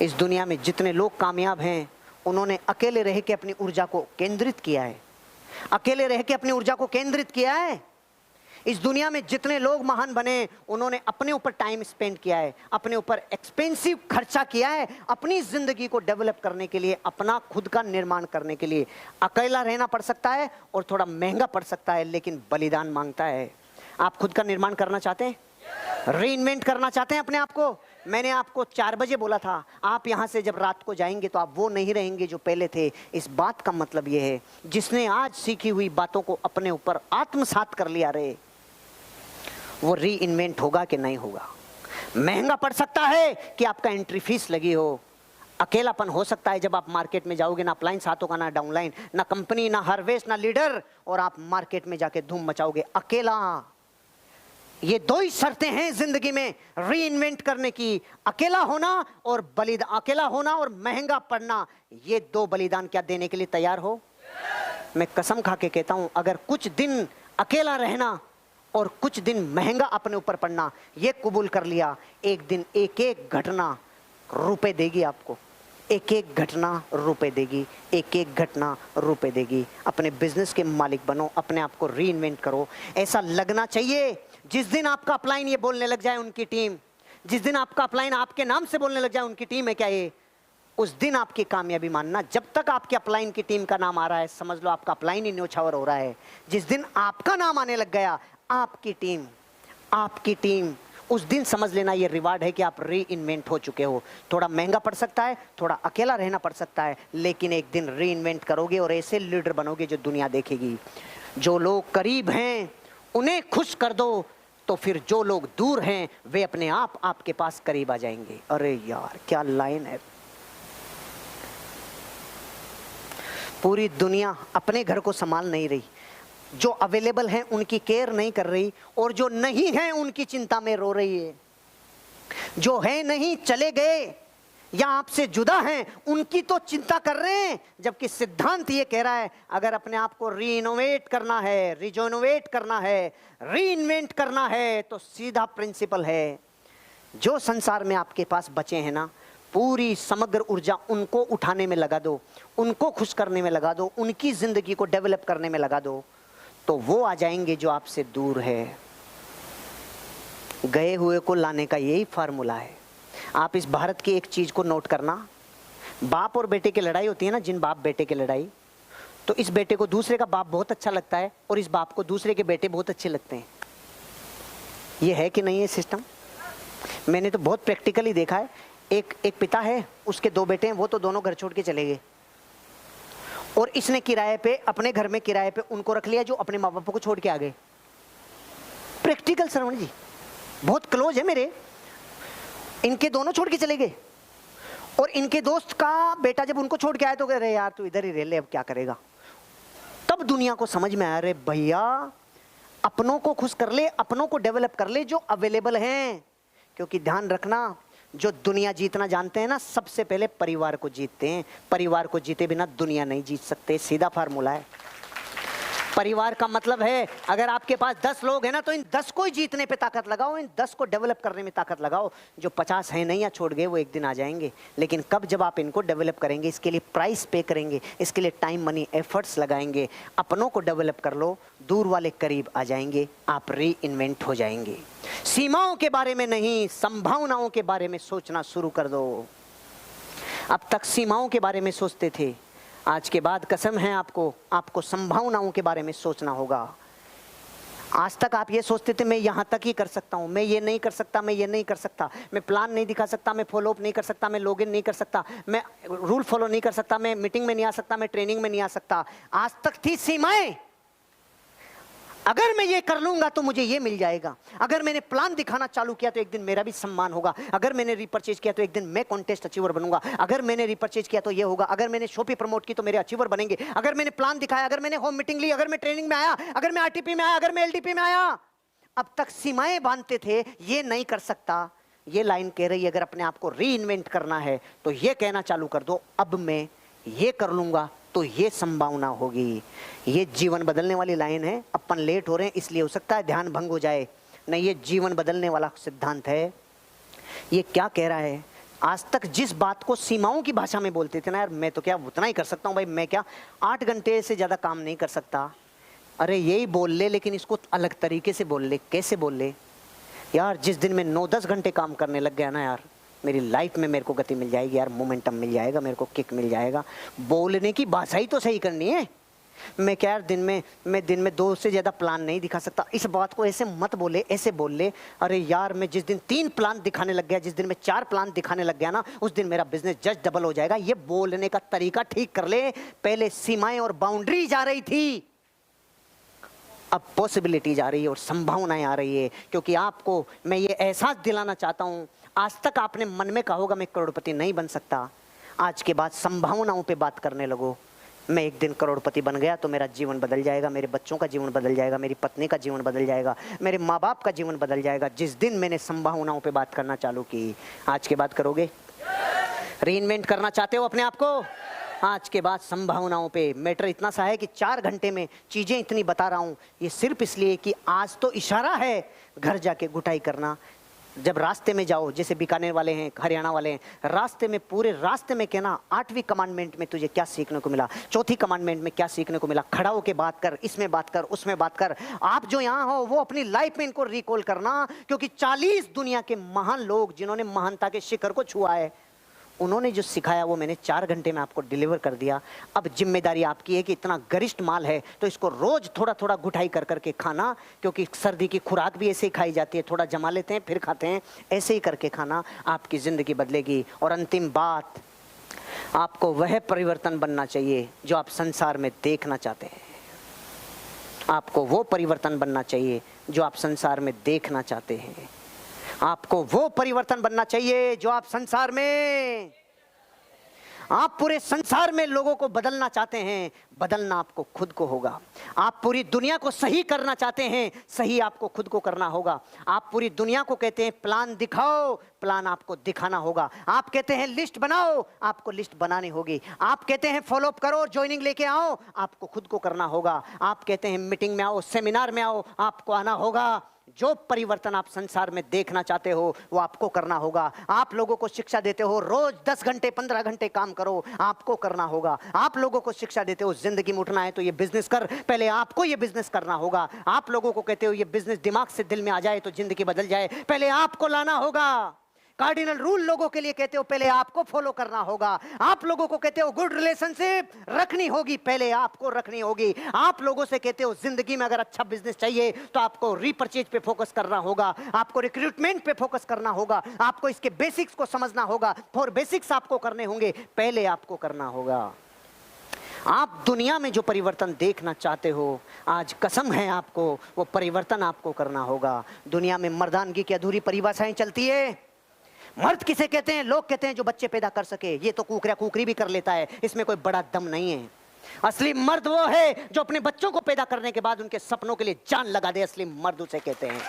इस दुनिया में जितने लोग कामयाब हैं उन्होंने अकेले रह के अपनी ऊर्जा को केंद्रित किया है, अकेले रह के अपनी ऊर्जा को केंद्रित किया है। इस दुनिया में जितने लोग महान बने उन्होंने अपने ऊपर टाइम स्पेंड किया है, अपने ऊपर एक्सपेंसिव खर्चा किया है, अपनी जिंदगी को डेवलप करने के लिए, अपना खुद का निर्माण करने के लिए। अकेला रहना पड़ सकता है और थोड़ा महंगा पड़ सकता है, लेकिन बलिदान मांगता है। आप खुद का निर्माण करना चाहते हैं, रीइन्वेंट करना चाहते हैं अपने आप को? मैंने आपको 4 बजे बोला था, आप यहां से जब रात को जाएंगे तो आप वो नहीं रहेंगे जो पहले थे। इस बात का मतलब यह है, जिसने आज सीखी हुई बातों को अपने ऊपर आत्मसात कर लिया रहे, वो रीइन्वेंट होगा कि नहीं होगा? महंगा पड़ सकता है कि आपका एंट्री फीस लगी हो, अकेलापन हो सकता है जब आप मार्केट में जाओगे, ना अपलाइन साथ होगा, ना डाउनलाइन, ना कंपनी, ना हार्वेस्ट, ना लीडर, और आप मार्केट में जाके धूम मचाओगे अकेला। ये 2 ही शर्तें हैं जिंदगी में रीइन्वेंट करने की, अकेला होना और बलिदान, अकेला होना और महंगा पड़ना। ये 2 बलिदान क्या देने के लिए तैयार हो? मैं कसम खा के कहता हूं, अगर कुछ दिन अकेला रहना और कुछ दिन महंगा अपने ऊपर पड़ना ये कबूल कर लिया, एक दिन एक एक घटना रुपए देगी आपको, एक एक घटना रुपए देगी, एक एक घटना रुपए देगी। अपने बिजनेस के मालिक बनो, अपने आप को रीइन्वेंट करो। ऐसा लगना चाहिए जिस दिन आपका अपलाइन ये बोलने लग जाए उनकी टीम, जिस दिन आपका अपलाइन आपके नाम से बोलने लग जाए उनकी टीम है क्या ये, उस दिन आपकी कामयाबी मानना। जब तक आपके अपलाइन की टीम का नाम आ रहा है, समझ लो आपका अपलाइन ही न्योछावर हो रहा है। जिस दिन आपका नाम आने लग गया, आपकी टीम, उस दिन समझ लेना ये रिवार्ड है कि आप रीइन्वेंट हो चुके हो। थोड़ा महंगा पड़ सकता है, थोड़ा अकेला रहना पड़ सकता है, लेकिन एक दिन रीइन्वेंट करोगे और ऐसे लीडर बनोगे जो दुनिया देखेगी। जो लोग करीब हैं उन्हें खुश कर दो, तो फिर जो लोग दूर हैं वे अपने आप आपके पास करीब आ जाएंगे। अरे यार क्या लाइन है! पूरी दुनिया अपने घर को संभाल नहीं रही, जो अवेलेबल हैं उनकी केयर नहीं कर रही, और जो नहीं है उनकी चिंता में रो रही है। जो है नहीं चले गए या आपसे जुदा हैं उनकी तो चिंता कर रहे हैं, जबकि सिद्धांत ये कह रहा है अगर अपने आप को रीइनोवेट करना है, रिजोनोवेट करना है, रीइन्वेंट करना है, तो सीधा प्रिंसिपल है, जो संसार में आपके पास बचे हैं ना, पूरी समग्र ऊर्जा उनको उठाने में लगा दो, उनको खुश करने में लगा दो, उनकी जिंदगी को डेवलप करने में लगा दो, तो वो आ जाएंगे जो आपसे दूर है। गए हुए को लाने का यही फार्मूला है। आप इस भारत की एक चीज को नोट करना, बाप और बेटे की लड़ाई होती है ना, जिन बाप बेटे की लड़ाई, तो इस बेटे को दूसरे का बाप बहुत अच्छा लगता है और इस बाप को दूसरे के बेटे बहुत अच्छे लगते हैं। ये है कि नहीं है सिस्टम? मैंने तो बहुत प्रैक्टिकली देखा है। एक पिता है, उसके 2 बेटे हैं, वो तो दोनों घर छोड़ के चले गए, और इसने किराए पे, अपने घर में किराए पे उनको रख लिया जो अपने माँ बाप को छोड़ के आ गए। प्रैक्टिकल श्रवण जी, बहुत क्लोज है मेरे, इनके दोनों छोड़ के चले गए, और इनके दोस्त का बेटा जब उनको छोड़ के आया तो कह रहे यार तू इधर ही रह ले, अब क्या करेगा। तब दुनिया को समझ में आया, अरे भैया अपनों को खुश कर ले, अपनों को डेवलप कर ले जो अवेलेबल हैं। क्योंकि ध्यान रखना, जो दुनिया जीतना जानते हैं ना, सबसे पहले परिवार को जीतते हैं। परिवार को जीते बिना दुनिया नहीं जीत सकते, सीधा फार्मूला है। परिवार का मतलब है अगर आपके पास 10 लोग हैं ना, तो इन 10 को ही जीतने पे ताकत लगाओ, इन 10 को डेवलप करने में ताकत लगाओ। जो 50 हैं नहीं या छोड़ गए वो एक दिन आ जाएंगे, लेकिन कब? जब आप इनको डेवलप करेंगे, इसके लिए प्राइस पे करेंगे, इसके लिए टाइम मनी एफर्ट्स लगाएंगे। अपनों को डेवलप कर लो, दूर वाले करीब आ जाएंगे, आप रीइन्वेंट हो जाएंगे। सीमाओं के बारे में नहीं, संभावनाओं के बारे में सोचना शुरू कर दो। अब तक सीमाओं के बारे में सोचते थे, आज के बाद कसम है आपको संभावनाओं के बारे में सोचना होगा। आज तक आप ये सोचते थे मैं यहाँ तक ही कर सकता हूँ, मैं ये नहीं कर सकता, मैं ये नहीं कर सकता, मैं प्लान नहीं दिखा सकता, मैं फॉलो अप नहीं कर सकता, मैं लॉगिन नहीं कर सकता, मैं रूल फॉलो नहीं कर सकता, मैं मीटिंग में नहीं आ सकता, मैं ट्रेनिंग में नहीं आ सकता। आज तक थी सीमाएं, अगर मैं ये कर लूंगा तो मुझे ये मिल जाएगा, अगर मैंने प्लान दिखाना चालू किया तो एक दिन मेरा भी सम्मान होगा, अगर मैंने रिपर्चेज किया तो एक दिन मैं कॉन्टेस्ट अचीवर बनूंगा, अगर मैंने रिपर्चेज किया तो ये होगा, अगर मैंने शॉपी प्रमोट की तो मेरे अचीवर बनेंगे, अगर मैंने प्लान दिखाया, अगर मैंने होम मीटिंग ली, अगर मैं ट्रेनिंग में आया, अगर मैं आरटीपी में आया, अगर मैं एलडीपी में आया। अब तक सीमाएं बांधते थे, ये नहीं कर सकता। ये लाइन कह रही है अगर अपने आप को रीइन्वेंट करना है तो ये कहना चालू कर दो, अब मैं ये कर लूंगा तो ये संभावना होगी। ये जीवन बदलने वाली लाइन है। अपन लेट हो रहे हैं इसलिए हो सकता है ध्यान भंग हो जाए, नहीं, ये जीवन बदलने वाला सिद्धांत है। ये क्या कह रहा है? आज तक जिस बात को सीमाओं की भाषा में बोलते थे ना, यार मैं तो क्या उतना ही कर सकता हूँ भाई, मैं क्या 8 घंटे से ज़्यादा काम नहीं कर सकता, अरे यही बोल ले लेकिन इसको अलग तरीके से बोल ले। कैसे बोल ले यार? जिस दिन मैं 9-10 घंटे काम करने लग गया ना यार, मेरी लाइफ में मेरे को गति मिल जाएगी यार, मोमेंटम मिल जाएगा, मेरे को किक मिल जाएगा। बोलने की भाषा ही तो सही करनी है। मैं क्या यार दिन में 2 से ज़्यादा प्लान नहीं दिखा सकता, इस बात को ऐसे मत बोले, ऐसे बोल ले। अरे यार मैं जिस दिन 3 प्लान दिखाने लग गया, जिस दिन मैं 4 प्लान दिखाने लग गया ना, उस दिन मेरा बिजनेस जस्ट डबल हो जाएगा। ये बोलने का तरीका ठीक कर ले। पहले सीमाएं और बाउंड्री जा रही थी, अब पॉसिबिलिटीज आ रही है और संभावनाएं आ रही है। क्योंकि आपको मैं ये एहसास दिलाना चाहता हूं, आज तक आपने मन में कहा होगा मैं करोड़पति नहीं बन सकता, आज के बाद संभावनाओं पे बात करने लगो। मैं एक दिन करोड़पति बन गया तो मेरा जीवन बदल जाएगा, मेरे बच्चों का जीवन बदल जाएगा, मेरी पत्नी का जीवन बदल जाएगा, मेरे माँ बाप का जीवन बदल जाएगा। जिस दिन मैंने संभावनाओं पे बात करना चालू की, आज के बाद करोगे? रीइन्वेंट करना चाहते हो अपने आप को? आज के बाद संभावनाओं पे। मैटर इतना सा है कि 4 घंटे में चीज़ें इतनी बता रहा हूँ, ये सिर्फ इसलिए कि आज तो इशारा है, घर जाके घुटाई करना। जब रास्ते में जाओ, जैसे बीकानेर वाले हैं, हरियाणा वाले हैं, रास्ते में पूरे रास्ते में कहना 8वीं कमांडमेंट में तुझे क्या सीखने को मिला, 4थी कमांडमेंट में क्या सीखने को मिला, खड़ा होके बात कर, इसमें बात कर, उसमें बात कर। आप जो यहाँ हो वो अपनी लाइफ में इनको रिकॉल करना, क्योंकि 40 दुनिया के महान लोग जिन्होंने महानता के शिखर को छुआ है, उन्होंने जो सिखाया वो मैंने 4 घंटे में आपको डिलीवर कर दिया। अब जिम्मेदारी आपकी है कि इतना गरिष्ठ माल है तो इसको रोज थोड़ा थोड़ा घुटाई कर करके खाना, क्योंकि सर्दी की खुराक भी ऐसे ही खाई जाती है, थोड़ा जमा लेते हैं फिर खाते हैं, ऐसे ही करके खाना, आपकी जिंदगी बदलेगी। और अंतिम बात, आपको वह परिवर्तन बनना चाहिए जो आप संसार में देखना चाहते हैं। आपको वो परिवर्तन बनना चाहिए जो आप संसार में देखना चाहते हैं। आपको वो परिवर्तन बनना चाहिए जो आप संसार में, आप पूरे संसार में लोगों को बदलना चाहते हैं। बदलना आपको खुद को होगा। आप पूरी दुनिया को सही करना चाहते हैं, सही आपको खुद को करना होगा। आप पूरी दुनिया को कहते हैं प्लान दिखाओ, प्लान आपको दिखाना होगा। आप कहते हैं लिस्ट बनाओ, आपको लिस्ट बनानी होगी। आप कहते हैं फॉलो अप करो, ज्वाइनिंग लेके आओ, आपको खुद को करना होगा। आप कहते हैं मीटिंग में आओ, सेमिनार में आओ, आपको आना होगा। जो परिवर्तन आप संसार में देखना चाहते हो वो आपको करना होगा। आप लोगों को शिक्षा देते हो रोज 10 घंटे 15 घंटे काम करो, आपको करना होगा। आप लोगों को शिक्षा देते हो जिंदगी में उठना है तो ये बिजनेस कर, पहले आपको ये बिजनेस करना होगा। आप लोगों को कहते हो ये बिजनेस दिमाग से दिल में आ जाए तो जिंदगी बदल जाए, पहले आपको लाना होगा। कार्डिनल रूल लोगों के लिए कहते हो, पहले आपको फॉलो करना होगा। आप लोगों को कहते हो गुड रिलेशनशिप रखनी होगी, पहले आपको रखनी होगी। आप लोगों से कहते हो जिंदगी में अगर अच्छा बिजनेस चाहिए तो आपको रीपरचेज पे फोकस करना होगा, आपको रिक्रूटमेंट पे फोकस करना होगा, आपको इसके बेसिक्स को समझना होगा। 4 बेसिक्स आपको करने होंगे, पहले आपको करना होगा। आप दुनिया में जो परिवर्तन देखना चाहते हो, आज कसम है आपको वो परिवर्तन आपको करना होगा। दुनिया में मर्दानगी की अधूरी परिभाषाएं चलती है। मर्द किसे कहते हैं? लोग कहते हैं जो बच्चे पैदा कर सके। ये तो कुकरा कुकरी भी कर लेता है, इसमें कोई बड़ा दम नहीं है। असली मर्द वो है जो अपने बच्चों को पैदा करने के बाद उनके सपनों के लिए जान लगा दे, असली मर्द उसे कहते हैं।